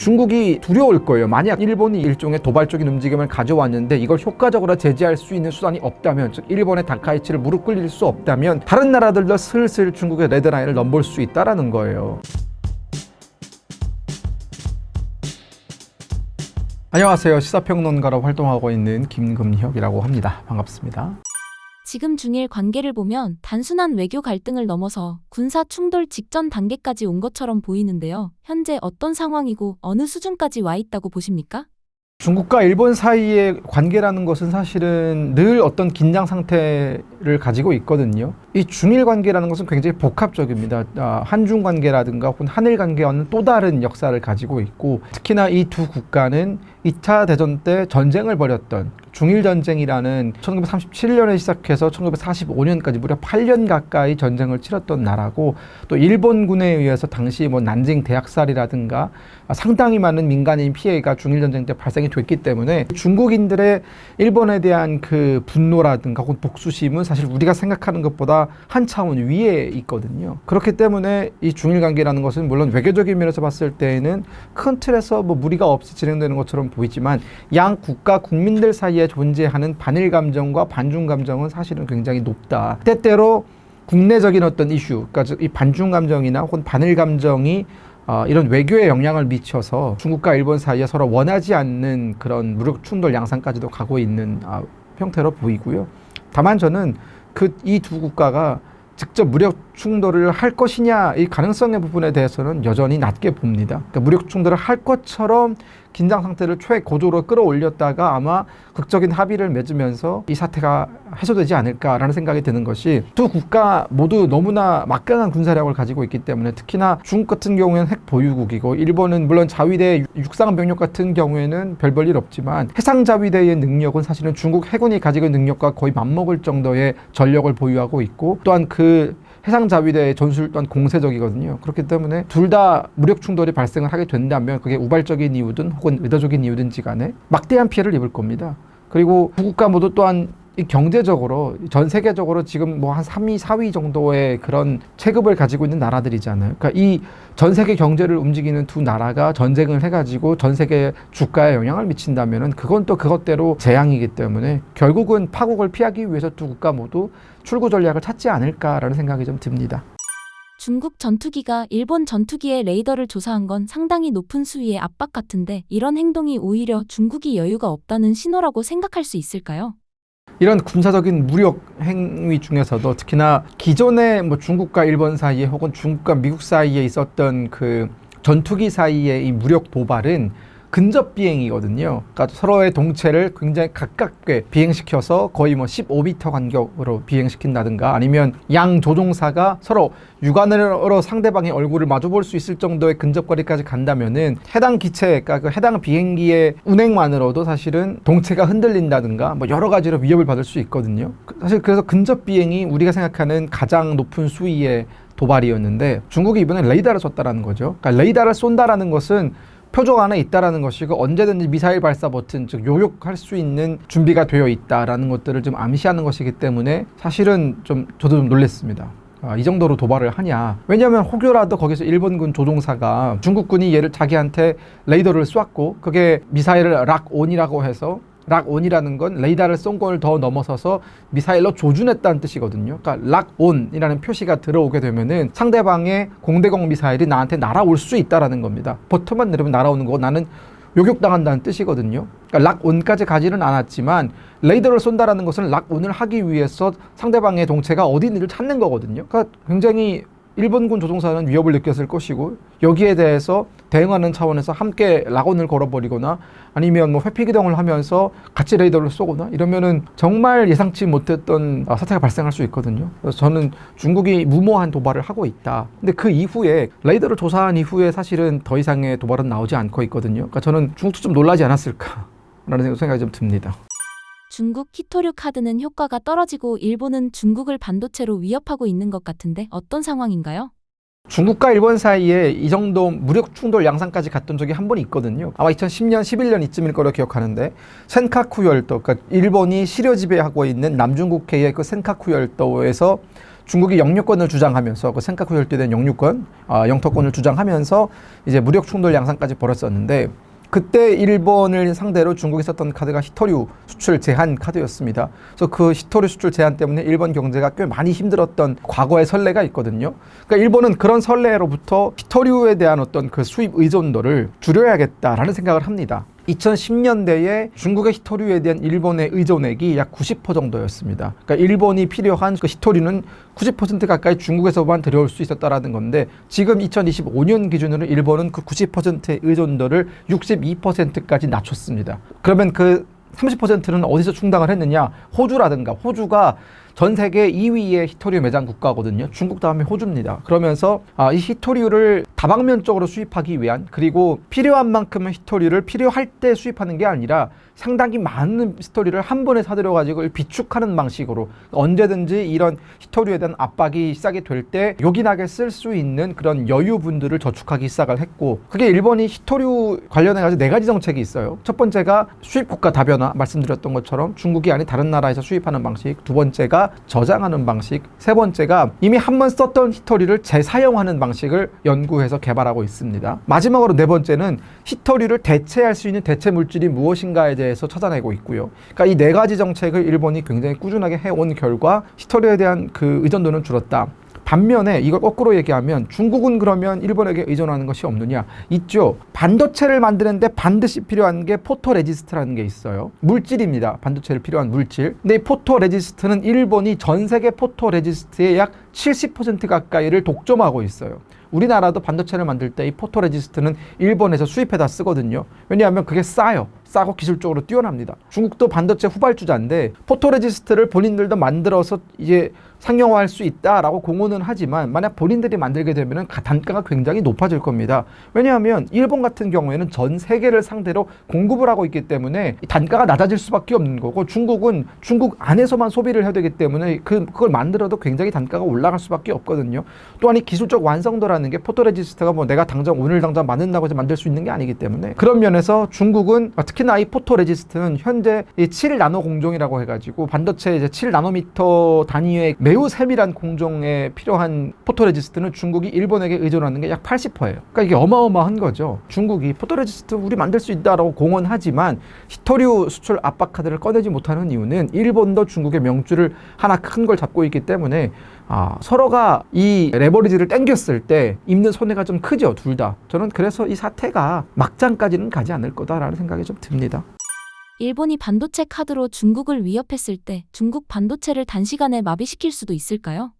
중국이 두려울 거예요. 만약 일본이 일종의 도발적인 움직임을 가져왔는데 이걸 효과적으로 제재할 수 있는 수단이 없다면, 즉 일본의 다카이치를 무릎 꿇릴 수 없다면 다른 나라들도 슬슬 중국의 레드라인을 넘볼 수 있다라는 거예요. 안녕하세요. 시사평론가로 활동하고 있는 김금혁이라고 합니다. 반갑습니다. 지금 중일 관계를 보면 단순한 외교 갈등을 넘어서 군사 충돌 직전 단계까지 온 것처럼 보이는데요. 현재 어떤 상황이고 어느 수준까지 와 있다고 보십니까? 중국과 일본 사이의 관계라는 것은 사실은 늘 어떤 긴장 상태를 가지고 있거든요. 이 중일 관계라는 것은 굉장히 복합적입니다. 한중 관계라든가 혹은 한일 관계와는 또 다른 역사를 가지고 있고, 특히나 이 두 국가는 2차 대전 때 전쟁을 벌였던 중일전쟁이라는 1937년에 시작해서 1945년까지 무려 8년 가까이 전쟁을 치렀던 나라고, 또 일본군에 의해서 당시 난징 대학살이라든가 상당히 많은 민간인 피해가 중일전쟁 때 발생이 됐기 때문에 중국인들의 일본에 대한 그 분노라든가 혹은 복수심은 사실 우리가 생각하는 것보다 한 차원 위에 있거든요. 그렇기 때문에 이 중일 관계라는 것은 물론 외교적인 면에서 봤을 때에는 큰 틀에서 무리가 없이 진행되는 것처럼 보이지만 양 국가 국민들 사이에 존재하는 반일 감정과 반중 감정은 사실은 굉장히 높다. 때때로 국내적인 어떤 이슈, 그러니까 이 반중 감정이나 혹은 반일 감정이 이런 외교에 영향을 미쳐서 중국과 일본 사이에 서로 원하지 않는 그런 무력 충돌 양상까지도 가고 있는 형태로 보이고요. 다만 저는 이 두 국가가 직접 무력 충돌을 할 것이냐, 이 가능성의 부분에 대해서는 여전히 낮게 봅니다. 그러니까 무력 충돌을 할 것처럼 긴장 상태를 최고조로 끌어올렸다가 아마 극적인 합의를 맺으면서 이 사태가 해소되지 않을까라는 생각이 드는 것이, 두 국가 모두 너무나 막강한 군사력을 가지고 있기 때문에, 특히나 중국 같은 경우에는 핵 보유국이고 일본은 물론 자위대 육상 병력 같은 경우에는 별 볼 일 없지만 해상 자위대의 능력은 사실은 중국 해군이 가지고 있는 능력과 거의 맞먹을 정도의 전력을 보유하고 있고, 또한 그 해상 자위대의 전술 또한 공세적이거든요. 그렇기 때문에 둘 다 무력 충돌이 발생을 하게 된다면 그게 우발적인 이유든 혹은 의도적인 이유든지 간에 막대한 피해를 입을 겁니다. 그리고 두 국가 모두 또한 이 경제적으로 전 세계적으로 지금 한 3위, 4위 정도의 그런 체급을 가지고 있는 나라들이잖아요. 그러니까 이 전 세계 경제를 움직이는 두 나라가 전쟁을 해가지고 전 세계 주가에 영향을 미친다면은 그건 또 그것대로 재앙이기 때문에 결국은 파국을 피하기 위해서 두 국가 모두 출구 전략을 찾지 않을까라는 생각이 좀 듭니다. 중국 전투기가 일본 전투기의 레이더를 조사한 건 상당히 높은 수위의 압박 같은데, 이런 행동이 오히려 중국이 여유가 없다는 신호라고 생각할 수 있을까요? 이런 군사적인 무력 행위 중에서도 특히나 기존에 중국과 일본 사이에 혹은 중국과 미국 사이에 있었던 그 전투기 사이의 이 무력 도발은 근접 비행이거든요. 그러니까 서로의 동체를 굉장히 가깝게 비행시켜서 거의 15m 간격으로 비행시킨다든가, 아니면 양 조종사가 서로 육안으로 상대방의 얼굴을 마주볼 수 있을 정도의 근접거리까지 간다면은 해당 기체, 그러니까 그 해당 비행기의 운행만으로도 사실은 동체가 흔들린다든가 여러 가지로 위협을 받을 수 있거든요. 사실 그래서 근접 비행이 우리가 생각하는 가장 높은 수위의 도발이었는데, 중국이 이번에 레이더를 썼다라는 거죠. 그러니까 레이더를 쏜다라는 것은 표적 안에 있다라는 것이고 언제든지 미사일 발사 버튼, 즉 요격할 수 있는 준비가 되어 있다라는 것들을 좀 암시하는 것이기 때문에 사실은 저도 좀 놀랐습니다. 이 정도로 도발을 하냐. 왜냐하면 혹여라도 거기서 일본군 조종사가 중국군이 얘를 자기한테 레이더를 쐈고 그게 미사일을 락온이라고 해서, 락온이라는 건 레이더를 쏜 걸 더 넘어서서 미사일로 조준했다는 뜻이거든요. 그러니까 락온이라는 표시가 들어오게 되면은 상대방의 공대공 미사일이 나한테 날아올 수 있다라는 겁니다. 버튼만 누르면 날아오는 거고 나는 요격당한다는 뜻이거든요. 그러니까 락온까지 가지는 않았지만 레이더를 쏜다라는 것은 락온을 하기 위해서 상대방의 동체가 어디 있는지를 찾는 거거든요. 그러니까 굉장히 일본군 조종사는 위협을 느꼈을 것이고, 여기에 대해서 대응하는 차원에서 함께 락온을 걸어버리거나 아니면 회피기동을 하면서 같이 레이더를 쏘거나 이러면은 정말 예상치 못했던 사태가 발생할 수 있거든요. 그래서 저는 중국이 무모한 도발을 하고 있다. 근데 그 이후에 레이더를 조사한 이후에 사실은 더 이상의 도발은 나오지 않고 있거든요. 그러니까 저는 중국도 좀 놀라지 않았을까라는 생각이 좀 듭니다. 중국 히토류 카드는 효과가 떨어지고 일본은 중국을 반도체로 위협하고 있는 것 같은데 어떤 상황인가요? 중국과 일본 사이에 이 정도 무력 충돌 양상까지 갔던 적이 한 번 있거든요. 아마 2010년, 11년 이쯤일 거로 기억하는데, 센카쿠 열도, 그러니까 일본이 시료 지배하고 있는 남중국해의 그 센카쿠 열도에서 중국이 영유권을 주장하면서 그 센카쿠 절대된 영유권, 영토권을 주장하면서 이제 무력 충돌 양상까지 벌였었는데 그때 일본을 상대로 중국이 썼던 카드가 히토류 수출 제한 카드였습니다. 그래서 그 히토류 수출 제한 때문에 일본 경제가 꽤 많이 힘들었던 과거의 선례가 있거든요. 그러니까 일본은 그런 선례로부터 히토류에 대한 어떤 그 수입 의존도를 줄여야겠다라는 생각을 합니다. 2010년대에 중국의 히토류에 대한 일본의 의존액이 약 90% 정도였습니다. 그러니까 일본이 필요한 그 히토류는 90% 가까이 중국에서만 들여올 수 있었다라는 건데 지금 2025년 기준으로 일본은 그 90%의 의존도를 62%까지 낮췄습니다. 그러면 그 30%는 어디서 충당을 했느냐? 호주라든가 호주가 전 세계 2위의 히토류 매장 국가거든요. 중국 다음에 호주입니다. 그러면서 이 히토류를 다방면적으로 수입하기 위한 그리고 필요한 만큼의 히토류를 필요할 때 수입하는 게 아니라 상당히 많은 히토류를 한 번에 사들여 가지고 비축하는 방식으로 언제든지 이런 히토류에 대한 압박이 시작이 될 때 요긴하게 쓸 수 있는 그런 여유분들을 저축하기 시작을 했고 그게 일본이 히토류 관련해 가지고 4가지 정책이 있어요. 첫 번째가 수입 국가 다변화 말씀드렸던 것처럼 중국이 아닌 다른 나라에서 수입하는 방식, 두 번째가 저장하는 방식, 세 번째가 이미 한 번 썼던 히토류를 재사용하는 방식을 연구해서 개발하고 있습니다. 마지막으로 네 번째는 히토류를 대체할 수 있는 대체 물질이 무엇인가에 대해서 찾아내고 있고요. 그러니까 이 4가지 정책을 일본이 굉장히 꾸준하게 해온 결과 히토류에 대한 그 의존도는 줄었다. 반면에 이걸 거꾸로 얘기하면 중국은 그러면 일본에게 의존하는 것이 없느냐? 있죠. 반도체를 만드는데 반드시 필요한 게 포토레지스트라는 게 있어요. 물질입니다. 반도체를 필요한 물질. 근데 이 포토레지스트는 일본이 전 세계 포토레지스트의 약 70% 가까이를 독점하고 있어요. 우리나라도 반도체를 만들 때 이 포토레지스트는 일본에서 수입해다 쓰거든요. 왜냐하면 그게 싸요. 싸고 기술적으로 뛰어납니다. 중국도 반도체 후발주자인데 포토레지스트를 본인들도 만들어서 이제 상용화할 수 있다라고 공언은 하지만 만약 본인들이 만들게 되면 단가가 굉장히 높아질 겁니다. 왜냐하면 일본 같은 경우에는 전 세계를 상대로 공급을 하고 있기 때문에 단가가 낮아질 수밖에 없는 거고 중국은 중국 안에서만 소비를 해야 되기 때문에 그걸 만들어도 굉장히 단가가 올라갈 수밖에 없거든요. 또한 이 기술적 완성도라는 게 포토레지스트가 뭐 내가 오늘 당장 만든다고 해서 만들 수 있는 게 아니기 때문에 그런 면에서 중국은 특히나 이 포토레지스트는 현재 이 7나노 공정이라고 해가지고 반도체 이제 7나노미터 단위의 매우 세밀한 공정에 필요한 포토레지스트는 중국이 일본에게 의존하는 게 약 80%예요. 그러니까 이게 어마어마한 거죠. 중국이 포토레지스트 우리 만들 수 있다라고 공언하지만 히토류 수출 압박 카드를 꺼내지 못하는 이유는 일본도 중국의 명줄을 하나 큰 걸 잡고 있기 때문에 서로가 이 레버리지를 땡겼을 때 입는 손해가 좀 크죠, 둘 다. 저는 그래서 이 사태가 막장까지는 가지 않을 거다라는 생각이 좀 듭니다. 일본이 반도체 카드로 중국을 위협했을 때 중국 반도체를 단시간에 마비시킬 수도 있을까요?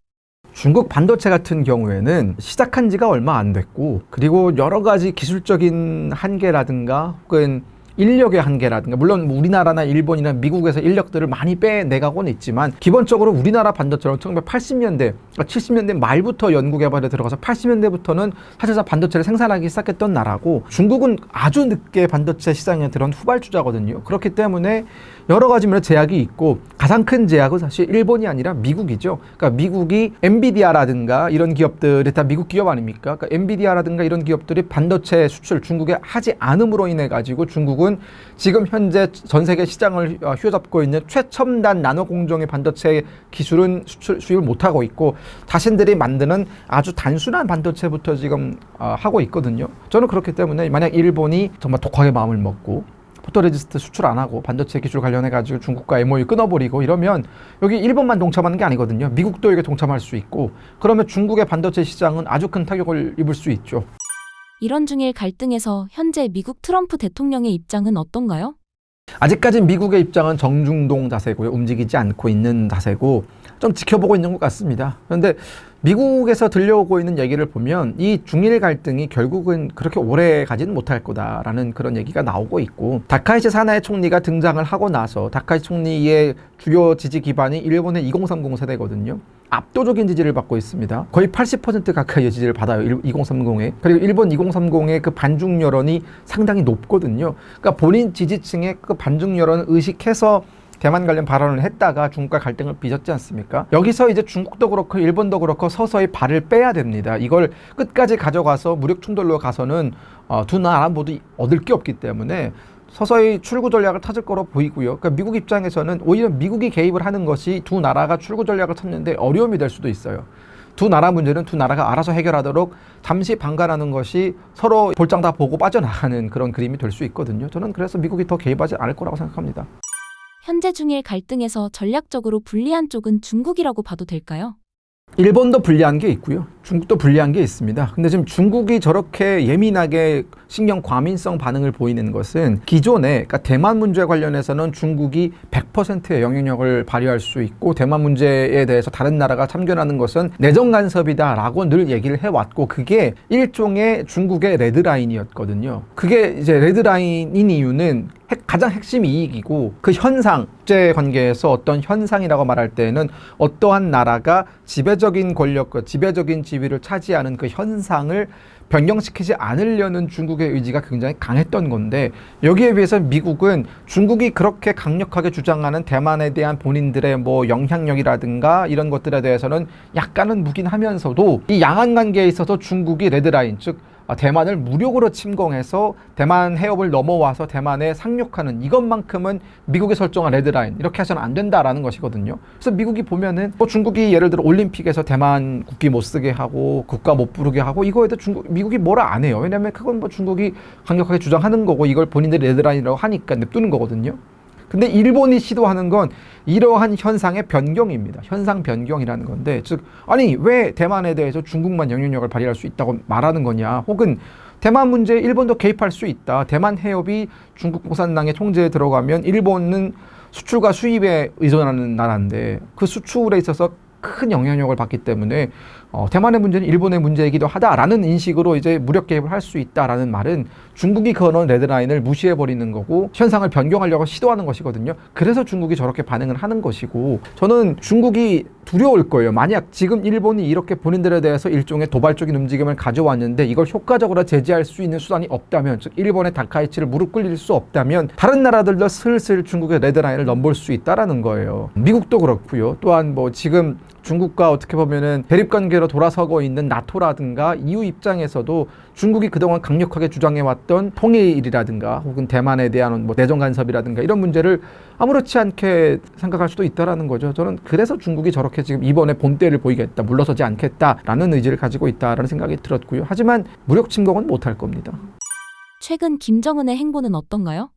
중국 반도체 같은 경우에는 시작한 지가 얼마 안 됐고 그리고 여러 가지 기술적인 한계라든가 혹은 인력의 한계라든가 물론 우리나라나 일본이나 미국에서 인력들을 많이 빼내가고는 있지만 기본적으로 우리나라 반도체는 1980년대, 70년대 말부터 연구개발에 들어가서 80년대부터는 사실상 반도체를 생산하기 시작했던 나라고 중국은 아주 늦게 반도체 시장에 들어온 후발주자거든요. 그렇기 때문에 여러 가지 면에 제약이 있고 가장 큰 제약은 사실 일본이 아니라 미국이죠. 그러니까 미국이 엔비디아라든가 이런 기업들이 다 미국 기업 아닙니까? 그러니까 엔비디아라든가 이런 기업들이 반도체 수출 중국에 하지 않음으로 인해 가지고 중국은 지금 현재 전 세계 시장을 휘어잡고 있는 최첨단 나노 공정의 반도체 기술은 수입을 못하고 있고 자신들이 만드는 아주 단순한 반도체부터 지금 하고 있거든요. 저는 그렇기 때문에 만약 일본이 정말 독하게 마음을 먹고 포토레지스트 수출 안 하고 반도체 기술 관련해 가지고 중국과 MOU 끊어버리고 이러면 여기 일본만 동참하는 게 아니거든요. 미국도 여기 동참할 수 있고 그러면 중국의 반도체 시장은 아주 큰 타격을 입을 수 있죠. 이런 중일 갈등에서 현재 미국 트럼프 대통령의 입장은 어떤가요? 아직까지 미국의 입장은 정중동 자세고요. 움직이지 않고 있는 자세고 좀 지켜보고 있는 것 같습니다. 그런데 미국에서 들려오고 있는 얘기를 보면 이 중일 갈등이 결국은 그렇게 오래 가지는 못할 거다라는 그런 얘기가 나오고 있고 다카이치 사나이 총리가 등장을 하고 나서 다카이치 총리의 주요 지지 기반이 일본의 2030 세대거든요. 압도적인 지지를 받고 있습니다. 거의 80% 가까이의 지지를 받아요. 2030에. 그리고 일본 2030의 그 반중 여론이 상당히 높거든요. 그러니까 본인 지지층의 그 반중 여론을 의식해서 대만 관련 발언을 했다가 중국과 갈등을 빚었지 않습니까? 여기서 이제 중국도 그렇고 일본도 그렇고 서서히 발을 빼야 됩니다. 이걸 끝까지 가져가서 무력 충돌로 가서는 두 나라 모두 얻을 게 없기 때문에 서서히 출구 전략을 찾을 거로 보이고요. 그러니까 미국 입장에서는 오히려 미국이 개입을 하는 것이 두 나라가 출구 전략을 찾는데 어려움이 될 수도 있어요. 두 나라 문제는 두 나라가 알아서 해결하도록 잠시 방관하는 것이 서로 볼장 다 보고 빠져나가는 그런 그림이 될 수 있거든요. 저는 그래서 미국이 더 개입하지 않을 거라고 생각합니다. 현재 중일 갈등에서 전략적으로 불리한 쪽은 중국이라고 봐도 될까요? 일본도 불리한 게 있고요. 중국도 불리한 게 있습니다. 근데 지금 중국이 저렇게 예민하게 신경 과민성 반응을 보이는 것은 기존에, 그러니까 대만 문제 관련해서는 중국이 100%의 영향력을 발휘할 수 있고 대만 문제에 대해서 다른 나라가 참견하는 것은 내정 간섭이다라고 늘 얘기를 해왔고 그게 일종의 중국의 레드라인이었거든요. 그게 이제 레드라인인 이유는 가장 핵심 이익이고 그 현상, 국제 관계에서 어떤 현상이라고 말할 때에는 어떠한 나라가 지배적인 권력과 지배적인 지위를 차지하는 그 현상을 변경시키지 않으려는 중국의 의지가 굉장히 강했던 건데 여기에 비해서 미국은 중국이 그렇게 강력하게 주장하는 대만에 대한 본인들의 뭐 영향력이라든가 이런 것들에 대해서는 약간은 묵인하면서도 이 양안 관계에 있어서 중국이 레드라인, 즉 대만을 무력으로 침공해서 대만 해협을 넘어와서 대만에 상륙하는 이것만큼은 미국이 설정한 레드라인, 이렇게 해서는 안 된다라는 것이거든요. 그래서 미국이 보면은 뭐 중국이 예를 들어 올림픽에서 대만 국기 못 쓰게 하고 국가 못 부르게 하고 이거에도 미국이 뭐라 안 해요. 왜냐하면 그건 뭐 중국이 강력하게 주장하는 거고 이걸 본인들이 레드라인이라고 하니까 냅두는 거거든요. 근데 일본이 시도하는 건 이러한 현상의 변경입니다. 현상 변경이라는 건데, 즉 아니 왜 대만에 대해서 중국만 영향력을 발휘할 수 있다고 말하는 거냐, 혹은 대만 문제에 일본도 개입할 수 있다. 대만 해협이 중국 공산당의 통제에 들어가면 일본은 수출과 수입에 의존하는 나라인데 그 수출에 있어서 큰 영향력을 받기 때문에 대만의 문제는 일본의 문제이기도 하다라는 인식으로 이제 무력 개입을 할 수 있다라는 말은 중국이 그어놓은 레드라인을 무시해버리는 거고 현상을 변경하려고 시도하는 것이거든요. 그래서 중국이 저렇게 반응을 하는 것이고 저는 중국이 두려울 거예요. 만약 지금 일본이 이렇게 본인들에 대해서 일종의 도발적인 움직임을 가져왔는데 이걸 효과적으로 제재할 수 있는 수단이 없다면, 즉 일본의 다카이치를 무릎 꿇릴 수 없다면 다른 나라들도 슬슬 중국의 레드라인을 넘볼 수 있다라는 거예요. 미국도 그렇고요. 또한 뭐 지금 중국과 어떻게 보면은 대립관계로 돌아서고 있는 나토라든가 EU 입장에서도 중국이 그동안 강력하게 주장해왔던 통일이라든가 혹은 대만에 대한 뭐 내정 간섭이라든가 이런 문제를 아무렇지 않게 생각할 수도 있다라는 거죠. 저는 그래서 중국이 저렇게 지금 이번에 본때를 보이겠다, 물러서지 않겠다라는 의지를 가지고 있다라는 생각이 들었고요. 하지만 무력 침공은 못할 겁니다. 최근 김정은의 행보는 어떤가요?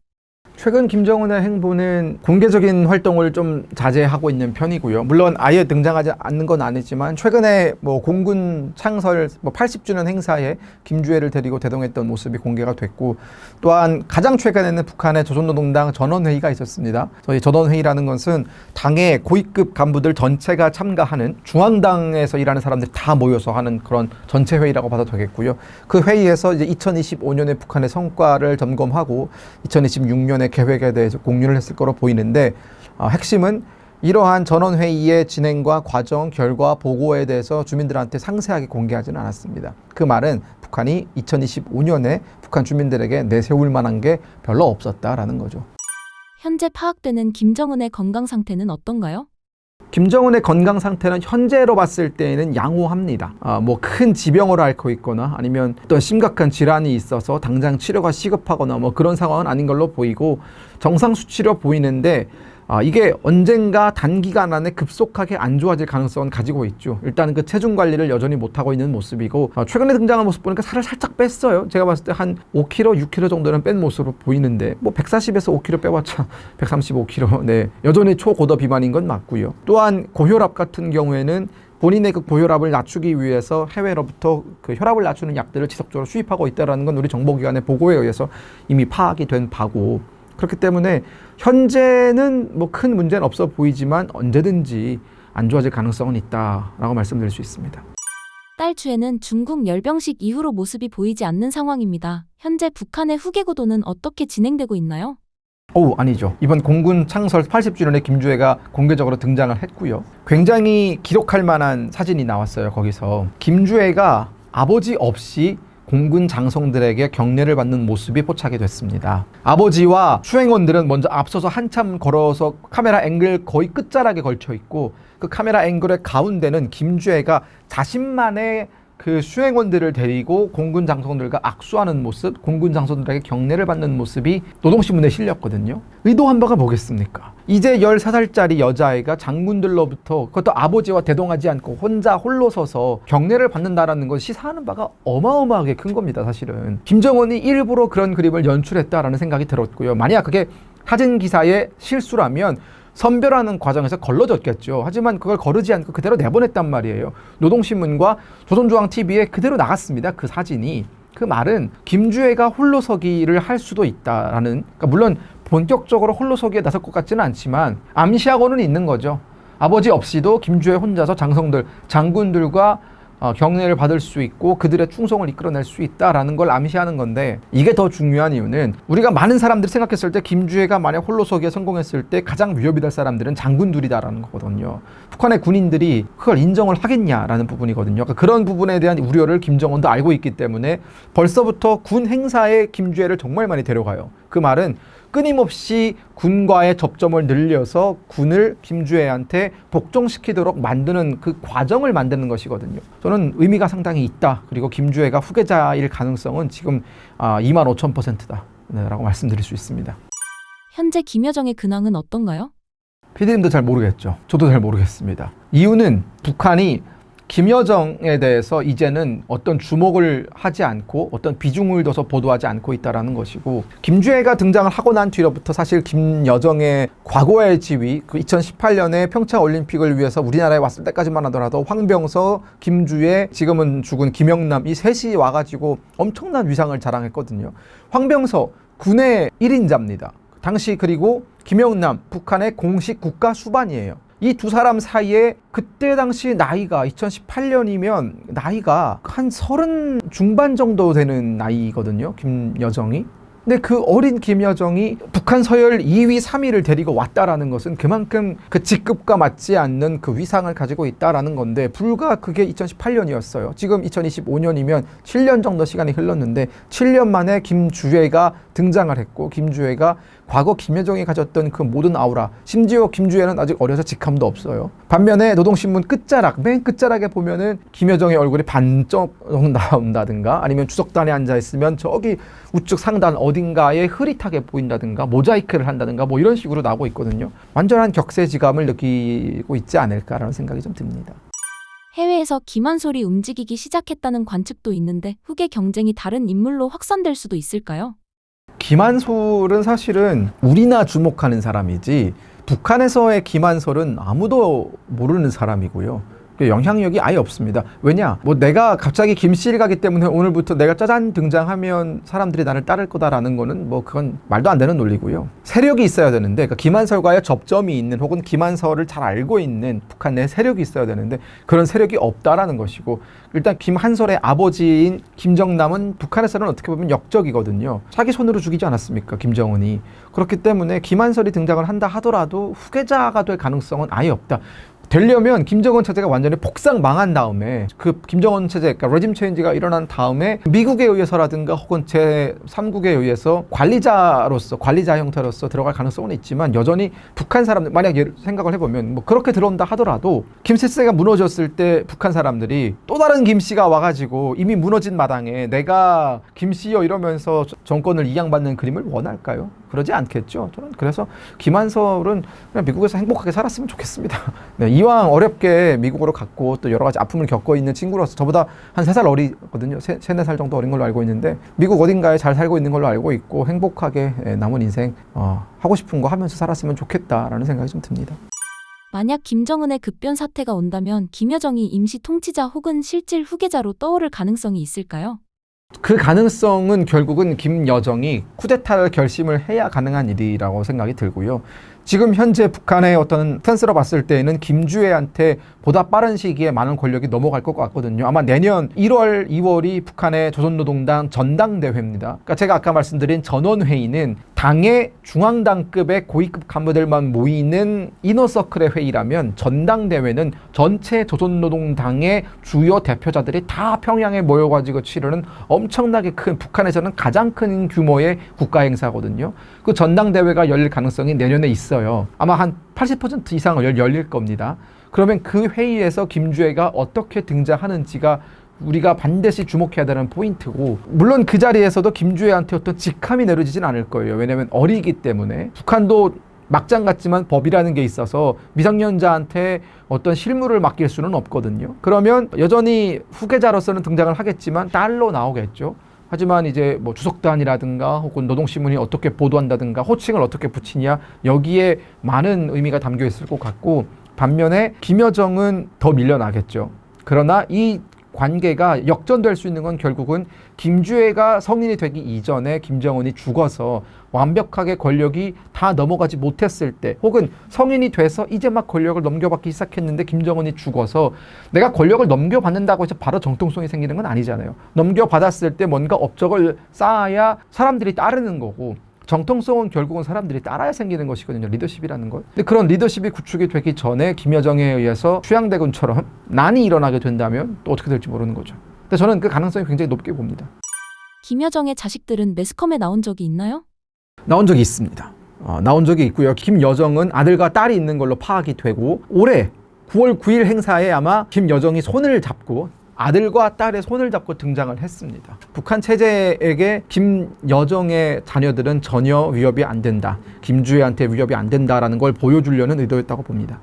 최근 김정은의 행보는 공개적인 활동을 좀 자제하고 있는 편이고요. 물론 아예 등장하지 않는 건 아니지만 최근에 뭐 공군 창설 80주년 행사에 김주애를 데리고 대동했던 모습이 공개가 됐고, 또한 가장 최근에는 북한의 조선노동당 전원회의가 있었습니다. 저희 전원회의라는 것은 당의 고위급 간부들 전체가 참가하는 중앙당에서 일하는 사람들이 다 모여서 하는 그런 전체 회의라고 봐도 되겠고요. 그 회의에서 이제 2025년에 북한의 성과를 점검하고 2026년에 계획에 대해서 공유를 했을 거로 보이는데 핵심은 이러한 전원회의의 진행과 과정, 결과, 보고에 대해서 주민들한테 상세하게 공개하지는 않았습니다. 그 말은 북한이 2025년에 북한 주민들에게 내세울 만한 게 별로 없었다라는 거죠. 현재 파악되는 김정은의 건강 상태는 어떤가요? 김정은의 건강 상태는 현재로 봤을 때에는 양호합니다. 뭐 큰 지병을 앓고 있거나 아니면 어떤 심각한 질환이 있어서 당장 치료가 시급하거나 뭐 그런 상황은 아닌 걸로 보이고 정상 수치로 보이는데 이게 언젠가 단기간 안에 급속하게 안 좋아질 가능성은 가지고 있죠. 일단 그 체중 관리를 여전히 못하고 있는 모습이고 최근에 등장한 모습 보니까 살을 살짝 뺐어요. 제가 봤을 때 한 5kg, 6kg 정도는 뺀 모습으로 보이는데 뭐 140에서 5kg 빼봤자 135kg. 네, 여전히 초고도 비만인 건 맞고요. 또한 고혈압 같은 경우에는 본인의 그 고혈압을 낮추기 위해서 해외로부터 그 혈압을 낮추는 약들을 지속적으로 수입하고 있다는 건 우리 정보기관의 보고에 의해서 이미 파악이 된 바고, 그렇기 때문에 현재는 뭐 큰 문제는 없어 보이지만 언제든지 안 좋아질 가능성은 있다라고 말씀드릴 수 있습니다. 딸추에는 중국 열병식 이후로 모습이 보이지 않는 상황입니다. 현재 북한의 후계 구도는 어떻게 진행되고 있나요? 아니죠. 이번 공군 창설 80주년에 김주애가 공개적으로 등장을 했고요. 굉장히 기록할 만한 사진이 나왔어요. 거기서 김주애가 아버지 없이 공군 장성들에게 격려를 받는 모습이 포착이 됐습니다. 아버지와 수행원들은 먼저 앞서서 한참 걸어서 카메라 앵글 거의 끝자락에 걸쳐 있고 그 카메라 앵글의 가운데는 김주애가 자신만의 그 수행원들을 데리고 공군 장성들과 악수하는 모습, 공군 장성들에게 경례를 받는 모습이 노동신문에 실렸거든요. 의도한 바가 뭐겠습니까? 이제 13살짜리 여자아이가 장군들로부터, 그것도 아버지와 대동하지 않고 혼자 홀로 서서 경례를 받는다라는 건 시사하는 바가 어마어마하게 큰 겁니다. 사실은 김정은이 일부러 그런 그림을 연출했다라는 생각이 들었고요. 만약 그게 사진 기사의 실수라면 선별하는 과정에서 걸러졌겠죠. 하지만 그걸 거르지 않고 그대로 내보냈단 말이에요. 노동신문과 조선중앙TV에 그대로 나갔습니다. 그 사진이. 그 말은 김주애가 홀로서기를 할 수도 있다라는, 그러니까 물론 본격적으로 홀로서기에 나설 것 같지는 않지만 암시하고는 있는 거죠. 아버지 없이도 김주애 혼자서 장성들, 장군들과 경례를 받을 수 있고 그들의 충성을 이끌어낼 수 있다라는 걸 암시하는 건데, 이게 더 중요한 이유는 우리가 많은 사람들이 생각했을 때 김주애가 만약 홀로서기에 성공했을 때 가장 위협이 될 사람들은 장군들이다라는 거거든요. 북한의 군인들이 그걸 인정을 하겠냐라는 부분이거든요. 그러니까 그런 부분에 대한 우려를 김정은도 알고 있기 때문에 벌써부터 군 행사에 김주애를 정말 많이 데려가요. 그 말은 끊임없이 군과의 접점을 늘려서 군을 김주애한테 복종시키도록 만드는 그 과정을 만드는 것이거든요. 저는 의미가 상당히 있다. 그리고 김주애가 후계자일 가능성은 지금 25,000%다 라고 말씀드릴 수 있습니다. 현재 김여정의 근황은 어떤가요? PD님도 잘 모르겠죠. 저도 잘 모르겠습니다. 이유는 북한이 김여정에 대해서 이제는 어떤 주목을 하지 않고 어떤 비중을 둬서 보도하지 않고 있다는 것이고, 김주애가 등장을 하고 난 뒤로부터 사실 김여정의 과거의 지위, 그 2018년에 평창올림픽을 위해서 우리나라에 왔을 때까지만 하더라도 황병서, 김주애, 지금은 죽은 김영남, 이 셋이 와가지고 엄청난 위상을 자랑했거든요. 황병서 군의 1인자입니다. 당시. 그리고 김영남 북한의 공식 국가 수반이에요. 이 두 사람 사이에 그때 당시 나이가 2018년이면 나이가 한 30 중반 정도 되는 나이거든요. 김여정이. 근데 그 어린 김여정이 북한 서열 2위, 3위를 데리고 왔다라는 것은 그만큼 그 직급과 맞지 않는 그 위상을 가지고 있다라는 건데, 불과 그게 2018년이었어요. 지금 2025년이면 7년 정도 시간이 흘렀는데 7년 만에 김주애가 등장을 했고, 김주애가 과거 김여정이 가졌던 그 모든 아우라, 심지어 김주애는 아직 어려서 직함도 없어요. 반면에 노동신문 끝자락, 맨 끝자락에 보면은 김여정의 얼굴이 반쪽 나온다든가, 아니면 주석단에 앉아있으면 저기 우측 상단 어딘가에 흐릿하게 보인다든가, 모자이크를 한다든가, 뭐 이런 식으로 나오고 있거든요. 완전한 격세지감을 느끼고 있지 않을까라는 생각이 좀 듭니다. 해외에서 김한솔이 움직이기 시작했다는 관측도 있는데 후계 경쟁이 다른 인물로 확산될 수도 있을까요? 김한솔은 사실은 우리나 주목하는 사람이지, 북한에서의 김한솔은 아무도 모르는 사람이고요. 영향력이 아예 없습니다. 왜냐? 뭐 내가 갑자기 김씨를 가기 때문에 오늘부터 내가 짜잔 등장하면 사람들이 나를 따를 거다라는 거는 뭐 그건 말도 안 되는 논리고요. 세력이 있어야 되는데, 그러니까 김한솔과의 접점이 있는, 혹은 김한솔을 잘 알고 있는 북한 내 세력이 있어야 되는데 그런 세력이 없다라는 것이고, 일단 김한솔의 아버지인 김정남은 북한에서는 어떻게 보면 역적이거든요. 자기 손으로 죽이지 않았습니까? 김정은이. 그렇기 때문에 김한솔이 등장을 한다 하더라도 후계자가 될 가능성은 아예 없다. 되려면 김정은 체제가 완전히 폭삭 망한 다음에, 그 김정은 체제, 그러니까 레짐 체인지가 일어난 다음에 미국에 의해서라든가 혹은 제3국에 의해서 관리자 형태로서 들어갈 가능성은 있지만, 여전히 북한 사람들, 만약 생각을 해보면 뭐 그렇게 들어온다 하더라도 김체제가 무너졌을 때 북한 사람들이 또 다른 김씨가 와가지고 이미 무너진 마당에 내가 김씨요 이러면서 정권을 이양받는 그림을 원할까요? 그러지 않겠죠. 저는 그래서 김한솔은 그냥 미국에서 행복하게 살았으면 좋겠습니다. 네, 이왕 어렵게 미국으로 갔고 또 여러 가지 아픔을 겪고 있는 친구로서, 저보다 한 3살 어리거든요. 4살 정도 어린 걸로 알고 있는데 미국 어딘가에 잘 살고 있는 걸로 알고 있고, 행복하게 남은 인생 하고 싶은 거 하면서 살았으면 좋겠다라는 생각이 좀 듭니다. 만약 김정은의 급변 사태가 온다면 김여정이 임시 통치자 혹은 실질 후계자로 떠오를 가능성이 있을까요? 그 가능성은 결국은 김여정이 쿠데타를 결심을 해야 가능한 일이라고 생각이 들고요. 지금 현재 북한의 어떤 스탠스로 봤을 때는 김주애한테 보다 빠른 시기에 많은 권력이 넘어갈 것 같거든요. 아마 내년 1월, 2월이 북한의 조선노동당 전당대회입니다. 그러니까 제가 아까 말씀드린 전원회의는 당의 중앙당급의 고위급 간부들만 모이는 이너서클의 회의라면, 전당대회는 전체 조선노동당의 주요 대표자들이 다 평양에 모여가지고 치르는 엄청나게 큰, 북한에서는 가장 큰 규모의 국가행사거든요. 그 전당대회가 열릴 가능성이 내년에 있어요. 아마 한 80% 이상은 열릴 겁니다. 그러면 그 회의에서 김주애가 어떻게 등장하는지가 우리가 반드시 주목해야 되는 포인트고, 물론 그 자리에서도 김주애한테 어떤 직함이 내려지진 않을 거예요. 왜냐하면 어리기 때문에. 북한도 막장 같지만 법이라는 게 있어서 미성년자한테 어떤 실무를 맡길 수는 없거든요. 그러면 여전히 후계자로서는 등장을 하겠지만 딸로 나오겠죠. 하지만 이제 뭐 주석단이라든가 혹은 노동신문이 어떻게 보도한다든가 호칭을 어떻게 붙이냐, 여기에 많은 의미가 담겨 있을 것 같고, 반면에 김여정은 더 밀려나겠죠. 그러나 이 관계가 역전될 수 있는 건 결국은 김주애가 성인이 되기 이전에 김정은이 죽어서 완벽하게 권력이 다 넘어가지 못했을 때, 혹은 성인이 돼서 이제 막 권력을 넘겨받기 시작했는데 김정은이 죽어서 내가 권력을 넘겨받는다고 해서 바로 정통성이 생기는 건 아니잖아요. 넘겨받았을 때 뭔가 업적을 쌓아야 사람들이 따르는 거고, 정통성은 결국은 사람들이 따라야 생기는 것이거든요. 리더십이라는 것. 근데 그런 리더십이 구축이 되기 전에 김여정에 의해서 휴양대군처럼 난이 일어나게 된다면 또 어떻게 될지 모르는 거죠. 근데 저는 그 가능성이 굉장히 높게 봅니다. 김여정의 자식들은 매스컴에 나온 적이 있나요? 나온 적이 있습니다. 나온 적이 있고요. 김여정은 아들과 딸이 있는 걸로 파악이 되고, 올해 9월 9일 행사에 아마 김여정이 손을 잡고, 아들과 딸의 손을 잡고 등장을 했습니다. 북한 체제에게 김여정의 자녀들은 전혀 위협이 안 된다, 김주애한테 위협이 안 된다라는 걸 보여주려는 의도였다고 봅니다.